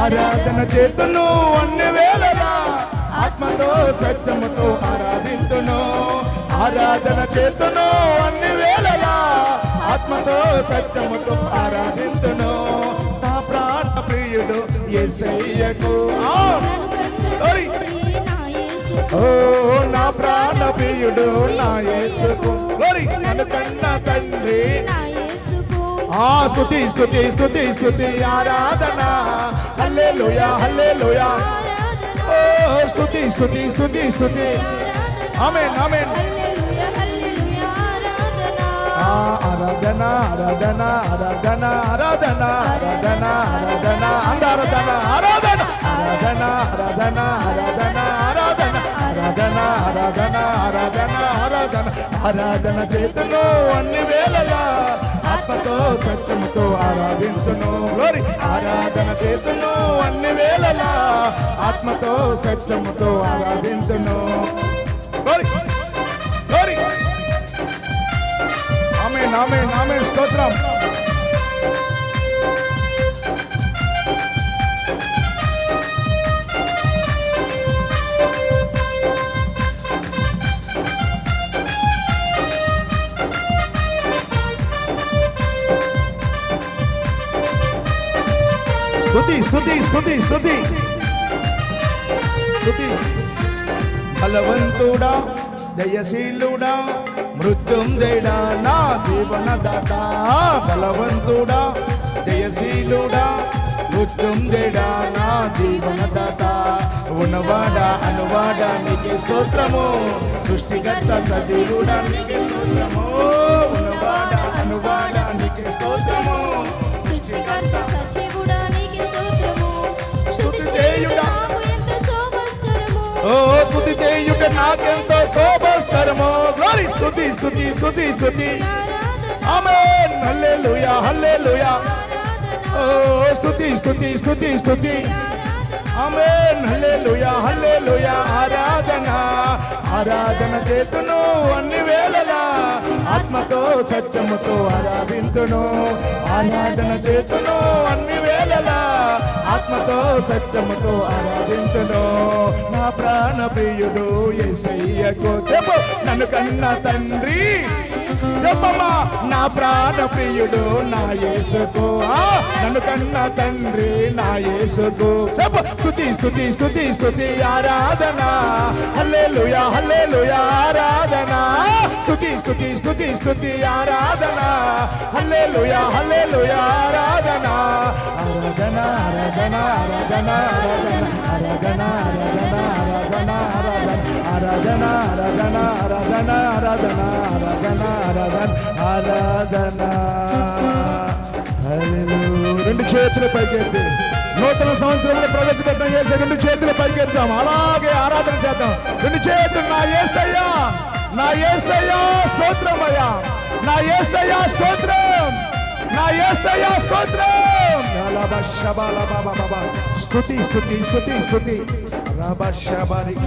ఆరాధన చేతును అన్ని వేళలా ఆత్మతో సత్యముతో ఆరాధింతును ఆరాధన చేతును అన్ని వేళలా ఆత్మతో సత్యముతో ఆరాధింతును నా ప్రాణ ప్రియుడు యేసయ్యకు ఓ నా ప్రాణ ప్రియుడు నా యేసుకు నన్ను కన్న తండ్రి స్తుతి స్తుతి స్తుతి స్తుతి ఆరాధన హల్లెలూయా హల్లెలూయా ఓ స్తుతి స్తుతి స్తుతి స్తుతి ఆమేన్ ఆమేన్ ఆరాధన ఆరాధన ఆరాధన ఆరాధన ఆరాధన ఆరాధన ఆరాధన ఆరాధన ఆరాధన ఆరాధన ఆరాధన ఆరాధన ఆరాధన ఆరాధన ఆరాధన ఆరాధన ఆరాధన చేతును అన్ని వేళలా ఆత్మతో సత్యముతో ఆరాధించును గ్లోరీ ఆరాధన చేతును అన్ని వేళలా ఆత్మతో సత్యముతో ఆరాధించును గ్లోరీ గ్లోరీ ఆమేన్ ఆమేన్ ఆమేన్ స్తోత్రం స్తుతి స్తుతి స్తుతి స్తుతి స్తుతి బలవంతుడా జయశీలుడా మృత్యుంజయుడా నా జీవనదాత బలవంతుడా జయశీలుడా మృత్యుంజయుడా నా జీవనదాత ఉన్నవాడా అనువాడా నీకే స్తోత్రము సృష్టికర్త సజీవుడా నీకే స్తోత్రము ఉన్నవాడా అనువాడా నీకే స్తోత్రము సృష్టికర్త సజీవుడా నీకే స్తోత్రము స్తుతి చేయుడా ఓ స్తుతి చేయుట నాకెంతో శోభస్కరము గ్లోరీ స్తుతి స్తుతి స్తుతి స్తుతి ఆమేన్ హల్లెలూయా హల్లెలూయా ఓ స్తుతి స్తుతి స్తుతి స్తుతి ఆమేన్ హల్లెలూయా హల్లెలూయా ఆరాధన ఆరాధన చేతును అన్ని వేళలా ఆత్మతో సత్యముతో ఆరాధింతును ఆరాధన చేతును అన్ని వేళలా ఆత్మతో సత్యముతో ఆరాధింతును నా ప్రాణ ప్రియుడు యేసయ్యకు చెప్పు నన్ను కన్న తండ్రి చెప్పమ్మా నా ప్రాణ ప్రియుడు నా యేసుకు నన్ను కన్న తండ్రి నా యేసుకు చెప్పు స్తుతి స్తుతి స్తుతి స్తుతి ఆరాధన హల్లెలూయా హల్లెలూయా ఆరాధన స్తుతి స్తుతి స్తుతి స్తుతి ఆరాధన హల్లెలూయా హల్లెలూయా ఆరాధన ఆరాధన ఆరాధన ఆరాధన ఆరాధన ఆరాధన ఆరాధన ఆరాధన ఆరాధన ఆరాధన ఆరాధన ఆరాధన ఆరాధన ఆరాధన హల్లెలూయా రెండు చేతులు పైకెత్తి నూతన సంవత్సరంలో ప్రవేశపెట్టడం చేసే రెండు చేతులు పైకెత్తాం అలాగే ఆరాధన చేద్దాం రెండు చేతులు నా యేసయ్యా నా యేసయ్యా స్తోత్రమయ్యా నా యేసయ్యా స్తోత్రం నా యేసయ్యా స్తోత్రం స్తుతి స్తుతి స్తుతి స్తుతి రబషబరిక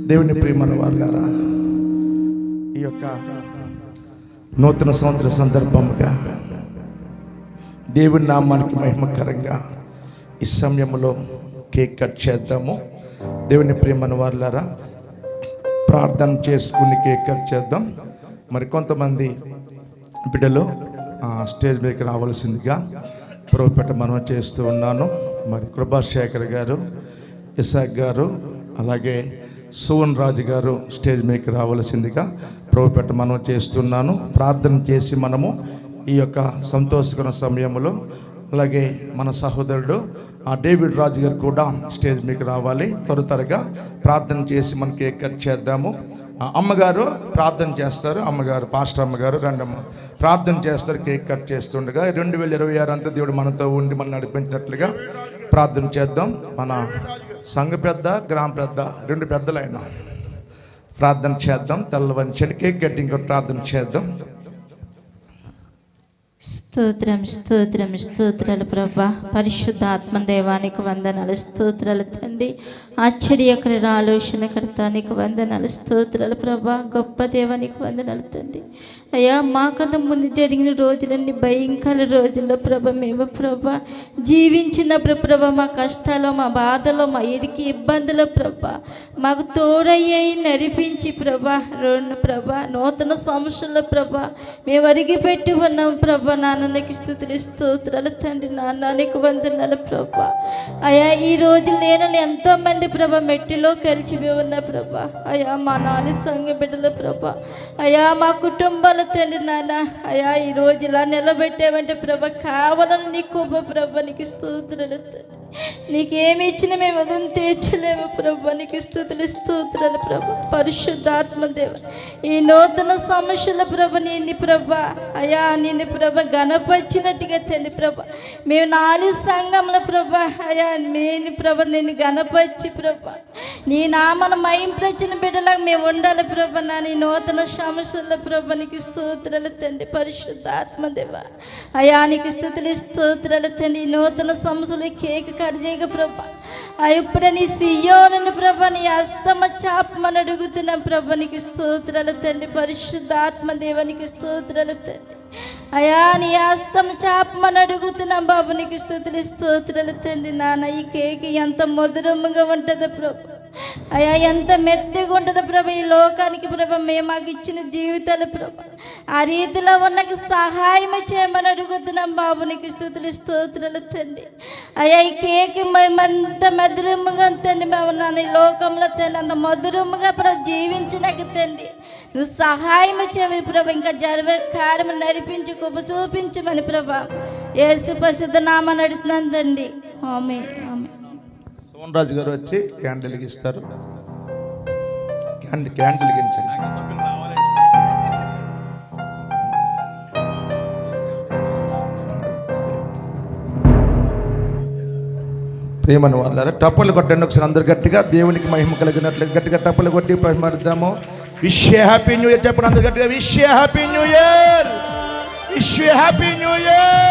దేవుని ప్రియమైన వాళ్ళారా ఈ యొక్క నూతన సంవత్సర సందర్భముగా దేవుని నామానికి మహిమకరంగా ఈ సమయంలో కేక్ కట్ చేద్దాము. దేవుని ప్రియమైన వాళ్ళారా ప్రార్థన చేసుకుని కేక్ కట్ చేద్దాం. మరి కొంతమంది బిడ్డలు స్టేజ్ మీదకి రావాల్సిందిగా ప్రభుపేట మనం చేస్తూ ఉన్నాను. మరి కృపాశేఖర్ గారు, ఇసాక్ గారు, అలాగే సువన్ రాజు గారు స్టేజ్ మీదకి రావాల్సిందిగా ప్రభుపేట మనం చేస్తున్నాను. ప్రార్థన చేసి మనము ఈ యొక్క సంతోషకర సమయంలో అలాగే మన సహోదరుడు డేవిడ్ రాజు గారు కూడా స్టేజ్ మీకు రావాలి. త్వరగా ప్రార్థన చేసి మనం కేక్ కట్ చేద్దాము. అమ్మగారు ప్రార్థన చేస్తారు. అమ్మగారు పాస్టర్ అమ్మగారు రండమ్మ ప్రార్థన చేస్తారు. కేక్ కట్ చేస్తుండగా 2026 అంతా దేవుడు మనతో ఉండి మనం నడిపించినట్లుగా ప్రార్థన చేద్దాం. మన సంఘ పెద్ద, గ్రామ పెద్ద, రెండు పెద్దలైన ప్రార్థన చేద్దాం. తెల్లవంచని కేక్ కట్టింగ్ ప్రార్థన చేద్దాం. స్తోత్రం స్తోత్రం స్తోత్రాలు ప్రభా. పరిశుద్ధాత్మ దేవానికి వందనాలు, స్తోత్రాలు తండ్రి. ఆశ్చర్యకర ఆలోచనకర్త నీకు వందనాలు, స్తోత్రాలు ప్రభా. గొప్ప దేవానికి వందనాలు తండ్రి. అయ్యా, మాకన్నా ముందు జరిగిన రోజులన్నీ భయంకర రోజుల్లో ప్రభ మేము ప్రభా జీవించినప్పుడు ప్రభ మా కష్టాలు, మా బాధలు, మా ఇరికి ఇబ్బందులు ప్రభ మాకు తోడయ్యాయి నడిపించి ప్రభా నూతన సమస్యల ప్రభ మేము అడిగి పెట్టి ఉన్నాం ప్రభ. నాన్నకి స్తుతులు స్తోత్రాలు తండ్రి. నాన్నకి వందనాలు ప్రభా. అయ్యా, ఈ రోజు నేను ఎంతోమంది ప్రభ మెట్టిలో కలిసిపోయి ఉన్న ప్రభ. అయ్యా, మా 4 సంఘ బిడ్డల ప్రభ. అయ్యా, మా కుటుంబాల తండ్రి నాన్న. అయ్యా, ఈ రోజు ఇలా నిలబెట్టామంటే ప్రభ కావాలని నీకు ప్రభ నీకు స్తోత్రాలు తండ్రి. నీకేమి ఇచ్చిన మేము అదని తీర్చలేము ప్రభా. నీకు స్తుతులు స్తోత్రాలు ప్రభ. పరిశుద్ధాత్మ దేవ, ఈ నూతన సమస్యల ప్రభ నిన్ను ప్రభ అయ్యా నిన్ను ప్రభ గణపరిచినట్టుగా తండ్రి ప్రభ. మేము 4 సంఘంలో ప్రభ అయ్యా నేను ప్రభ నిన్ను గణపరిచి ప్రభ నీ నామను మహింపరిచిన బిడ్డలాగా మేము ఉండాలి ప్రభ. నా నీ నూతన సమస్యల ప్రభ నీకు స్తోత్రాలు తండ్రి. పరిశుద్ధాత్మ దేవ, అయ్యా నీకు స్తుతులు స్తోత్రాలు తండ్రి. నూతన సమస్యలు కేక్ కర్జేగ ప్రభ. ఇప్పుడే నీ సియోను ప్రభ నీ అస్తమ చాపమని అడుగుతున్న ప్రభ నీకు స్తోత్రాలు తండ్రి. పరిశుద్ధాత్మ దేవానికి స్తోత్రాలు తండ్రి. అయా, నీ అస్తమ చాపమని అడుగుతున్నాం బాబు. నీకు స్తుతులు స్తోత్రాలు తండ్రి. నాన్న, ఈ కేక్ ఎంత మధురముగా ఉంటుంది ప్రభ. అయ్యా, ఎంత మెత్తగా ఉంటుంది ప్రభ ఈ లోకానికి ప్రభ. మేము మాకు ఇచ్చిన జీవితాలు ప్రభ ఆ రీతిలో ఉన్నకి సహాయం చేయమని అడుగుతున్నాం బాబు. నీకు స్తుతులు స్తోత్రాలు తండ్రి. అయ్యా, ఈ కేక్ మేమంత మధురముగా తండ్రి. మేము నాన్న ఈ లోకంలో తండ్రి అంత మధురముగా ప్రభ జీవించినాక తండ్రి నువ్వు సహాయం చేయమని ప్రభ. ఇంకా జరిగే కార్యం నడిపించి కృప చూపించమని ప్రభ. యేసు పరిశుద్ధ నామమున అడుగుతున్నాను తండ్రి. ఆమేన్ ఆమేన్. సోమన్ రాజు గారు వచ్చి క్యాండిల్ ఇస్తారు. క్యాండిల్ గించండి. ప్రేమను వాళ్ళారా టప్పులు కొట్టండి ఒకసారి అందరు గట్టిగా. దేవునికి మహిమ కలిగినట్లు గట్టిగా టప్పులు కొట్టి పరిమారుద్దాము. విష్ హ్యాపీ న్యూ ఇయర్ చెప్పండి అందరు గట్టిగా. Wish happy new year, wish happy new year.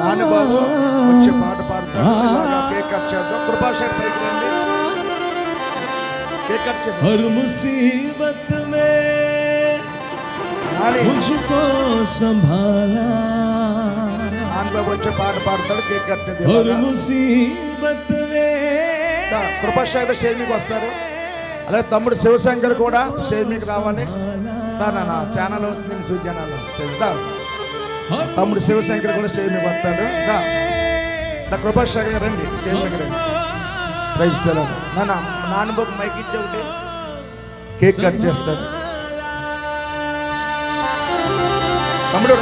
Nannababu వచ్చే పాట పాడుతాడు. కేక్ కట్ చేద్దాం. కృపాశర్ పైకి రండి. కేక్ కట్ చేద్దాం. हर मुसीबत में मुझको संभाला. నాన్నబాబు వచ్చే పాట పాడతాడు. కేక్ కట్ చేద్దాం. हर मुसीबत में కృపాశర్ స్టేజ్ మీకు వస్తారు. అలాగే తమ్ముడు శివశంకర్ కూడా స్టేజ్ మీకు రావాలి. నా ఛానల్ అవుతుంది సూచనలు. తమ్ముడు శివశంకర్ కూడా స్టేజ్ మీకు వస్తాడు. నా కృపాశర్ రండి స్టేజ్ మీకు రండి. ప్రైజ్ తెలంగాణ. నాన్నబాబు మైక్ ఇచ్చే ఒకటి కేక్ కట్ చేస్తాడు. తమ్ముడు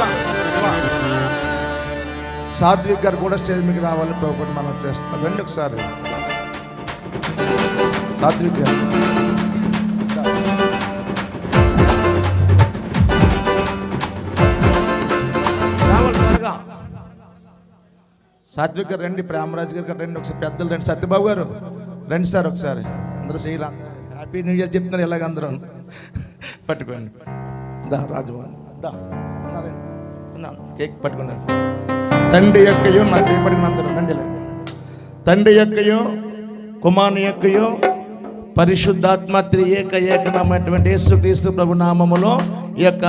సాత్విక్ గారు కూడా స్టేజ్ మీకు రావాలి. ఒకటి మనం చేస్తాం. రండి ఒకసారి సాత్విక్ గారు. రావాలి త్వరగా. సాత్విక్ గారు రండి. ప్రేమరాజు గారు రండి. ఒకసారి పెద్దలు రండి. సత్యబాబు గారు రండి సార్ ఒకసారి. అందరూ శ్రీరా హ్యాపీ న్యూ ఇయర్ చెప్తున్నారు. ఎలాగ అందరూ పట్టుకోండి. దా రాజువాణి దా కేక్ పట్టుకున్నారు. తండ్రి యొక్కయో నా చేపడిన అందరూ రండి. తండ్రి యొక్కయో కుమారుని యొక్కయో పరిశుద్ధాత్మ ఏకనామైనటువంటి యేసుక్రీస్తు ప్రభు నామములో ఈ యొక్క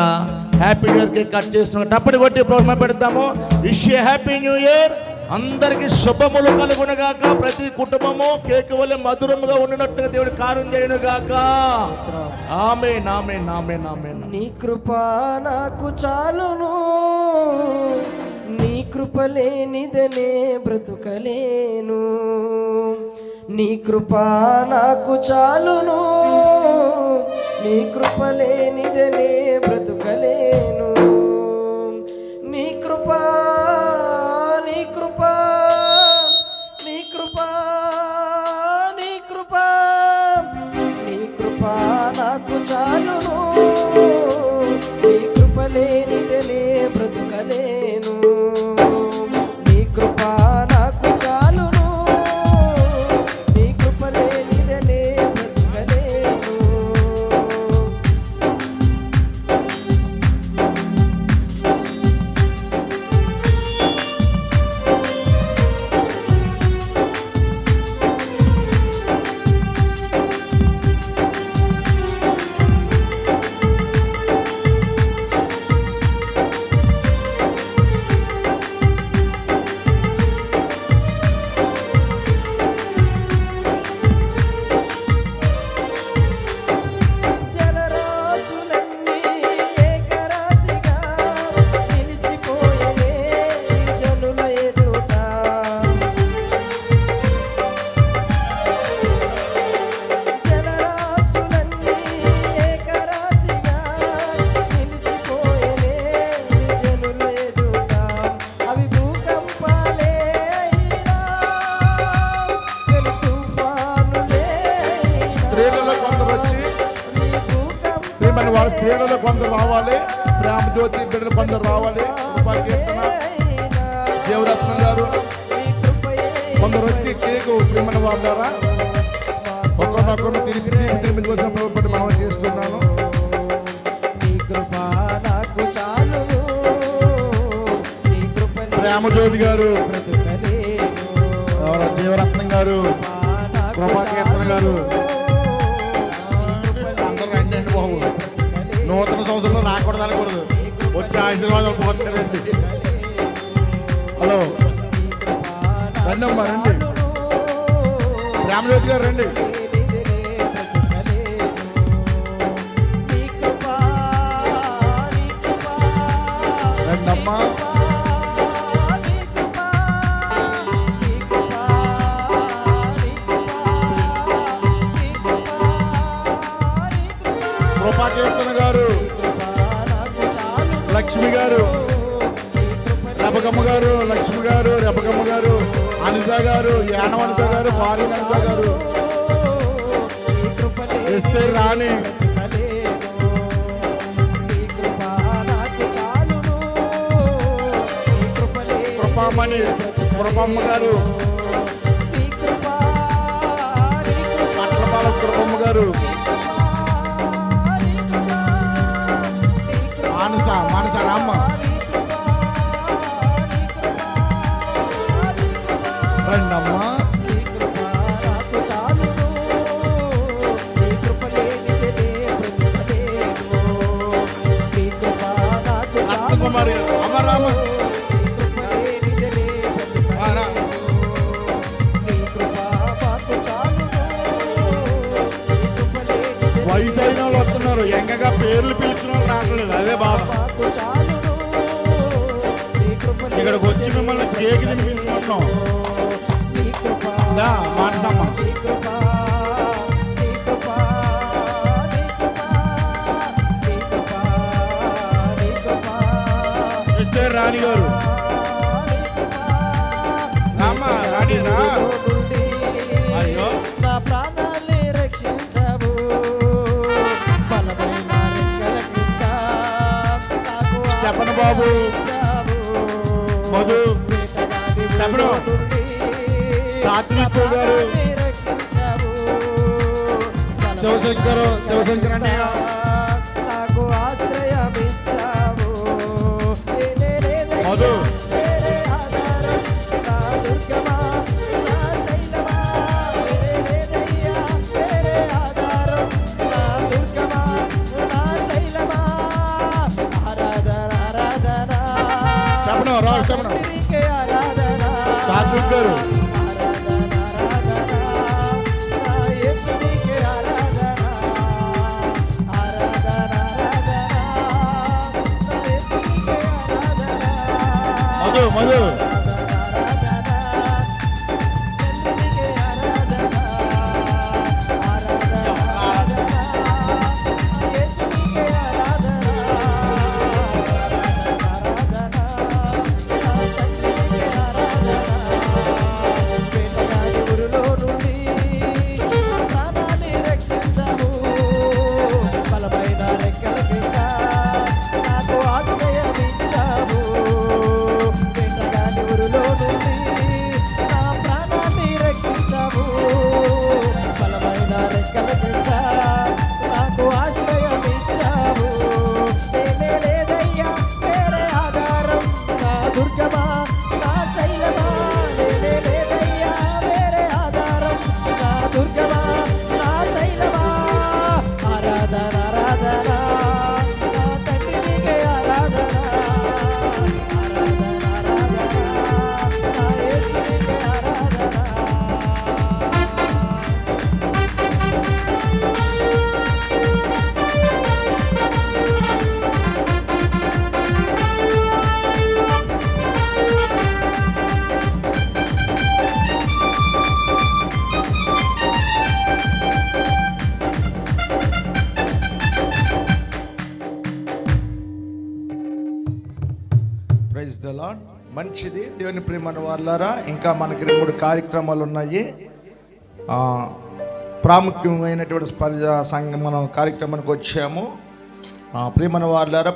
happy new year cake cut చేస్తున్నాం. టప్పటి కొట్టి ప్రోగ్రాం పెడతాము. Wish you happy new year. అందరికి శుభములు కలుగునుగాక. ప్రతి కుటుంబము కేక్ వలె మధురముగా ఉండినట్టుగా దేవుడు కార్యం చేయనుగాక. ఆమేన్ ఆమేన్ ఆమేన్ ఆమేన్. నీ కృప నాకు చాలును, నీ కృప లేనిదనే బ్రతుకలేను. నీ కృప నాకు చాలును, నీ కృప లేనిదనే బ్రతుకలేను. నీ కృప నీ కృప నీ కృప నీ కృప నీ కృప నాకు చాలును, నీ కృప లేనిదనే బ్రతుకలేను. నీ కృప నాకు చాలును, నీ కృప లేనిదనే బిడ్డలు కొందరు రావాలి, ప్రేమ జ్యోతి బిడ్డలు కొందరు రావాలి. కీర్తన దేవరత్నం గారు కొందరు వచ్చి కేకు ప్రేమను వాడారా ఒకరినొకరు తిరిగి వచ్చిన ప్రభుత్వం మనం చేస్తున్నాను. ప్రేమజ్యోతి గారు, దేవరత్నం గారు, కృపాకీర్తన గారు అందరూ రండి అండి బాబు. నూతన సంవత్సరంలో రాకూడదు అనకూడదు, వచ్చి ఆశీర్వాదాలు పోతారండి. హలో రండి అమ్మా, రండి. ప్రేమజ్యోతి గారు రండి. రండి అమ్మా. కృపాకీర్తన గారు, లక్ష్మి గారు, రెపకమ్మ గారు, లక్ష్మి గారు, రెపకమ్మ గారు, అనిత గారు, యానవనిత గారు, భారీ అనిత గారు, ఎస్తే రాణి, కృపామణి, కృపమ్మ గారు, అట్లపాల కృపమ్మ గారు, మానస రామ్మ, రండమ్మా. కుమారి అమరామ వయసు అయిన వాళ్ళు వస్తున్నారు, ఎంగగా పేర్లు పిలిచిన వాళ్ళు రావట్లేదు, అదే బాధ. ఇక్కడికి వచ్చి మిమ్మల్ని కేక్ తినిపించుకుంటున్నాం. మానసమ్మ, మిస్టర్ రాణి గారు, రామ్మా రాణి రా. అయ్యో నా ప్రాణాన్ని రక్షించవు, చెప్పను బాబు, మధు, చెప్పను సాత్విక్ గారు, శివశంకర్ అన్నయ్య, నాకు ఆశ్రయమిచ్చావు, మధు, చెప్పను రాజు, చెప్పను Sathvik garu, Madhu Madhu, praise the lord. మంచిది దేవుని ప్రేమను వాళ్ళారా. ఇంకా మనకి 2 కార్యక్రమాలు ఉన్నాయి. ప్రాముఖ్యమైనటువంటి సంఘం మనం కార్యక్రమానికి వచ్చాము. ప్రియమైన వాళ్ళారా